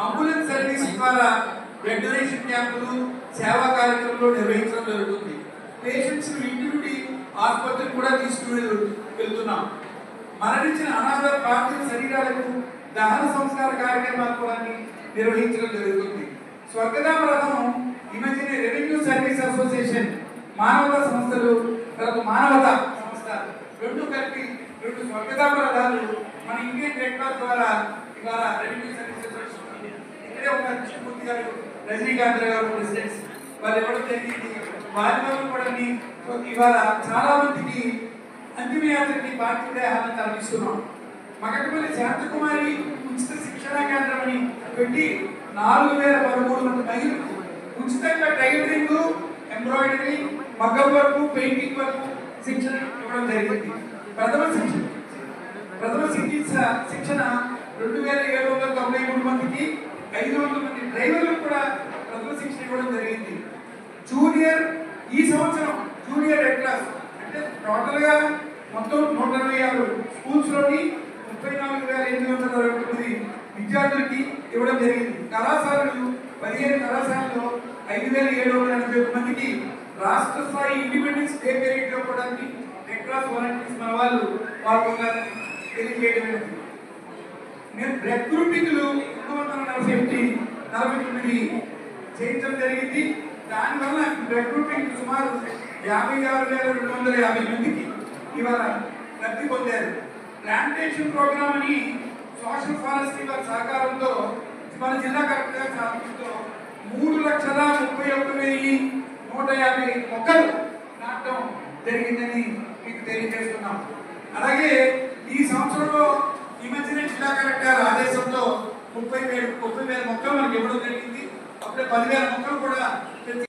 Ambulance service ద్వారా blood donation క్యాంపులు సేవా కార్యక్రమాలు నిర్వహించడం జరుగుతుంది. పేషెంట్స్ ఇంటి నుండి ఆసుపత్రికి కూడా తీసుకుని వెళ్తున్నాం. మరణించిన అనాథ పార్థివ శరీరాలకు దహన సంస్కార కార్యక్రమాలు కూడా నిర్వహించడం జరుగుతుంది. స్వర్గధామ రథం ఈ మధ్యనే రెవెన్యూ సర్వీస్ అసోసియేషన్, మానవతా సంస్థలు, తర్వాత మానవతా సంస్థ రెండు కలిపి 2 స్వర్గధామ రథాలు మన ఇండియన్ రెడ్ క్రాస్ ద్వారా ఇవాళ రెవెన్యూ సర్వీస్ అసోసియేషన్ ఇక్కడే ఒక కృష్ణమూర్తి గారు, రజనీకాంత్ గారు ప్రెసిడెంట్స్ వాళ్ళు ఇవ్వడం జరిగింది. వారి వల్ల కూడా ఇవాళ చాలా మందికి అంతిమయాత్రకి పార్టీ దేహాలను తరలిస్తున్నాం. మగటపల్లి శాంతకుమారి ఉచిత శిక్షణా కేంద్రం అని పెట్టి 4013 మంది మహిళలకు ఉచితంగా టైలరింగ్, ఎంబ్రాయిడరీ, మగ్గం వర్క్, పెయింటింగ్ వర్క్ శిక్షణ ఇవ్వడం జరిగింది. ప్రథమ చికిత్స శిక్షణ 2793 మందికి, 500 మంది డ్రైవర్లకు కూడా ప్రథమ శిక్షణ ఇవ్వడం జరిగింది. జూనియర్ ఈ సంవత్సరం జూనియర్ రెడ్ క్రాస్ అంటే టోటల్ గా మొత్తం 126 స్కూల్స్ లోని 34,829 విద్యార్థులకి ఇవ్వడం జరిగింది. కళాశాలలు 15 కళాశాలలో 5,781 మందికి రాష్ట్ర స్థాయి ఇండిపెండెన్స్ డే పీరియడ్ లో కూడా రెడ్ క్రాస్ వాలంటీర్స్ మన వాళ్ళు పాల్గొనాలని తెలియజేయడం. నేను బ్లడ్ గ్రూపింగ్ 249 చేయించడం జరిగింది. దానివల్ల బ్లడ్ గ్రూపింగ్ సుమారు 56,250 మందికి ఇవాళ లబ్ధి పొందారు. ప్లాంటేషన్ ప్రోగ్రామ్ అని సోషల్ ఫారెస్ట్రీ వారి సహకారంతో మన జిల్లా కలెక్టర్ గారి సహకారంతో 3,31,150 మొక్కలు నాటడం జరిగిందని మీకు తెలియజేస్తున్నాం. అలాగే ఈ సంవత్సరంలో ఈ మధ్యనే జిల్లా కలెక్టర్ ఆదేశంతో 30,000 మొక్కలు మనకి ఇవ్వడం జరిగింది. అప్పుడే 10,000 మొక్కలు కూడా ప్రతి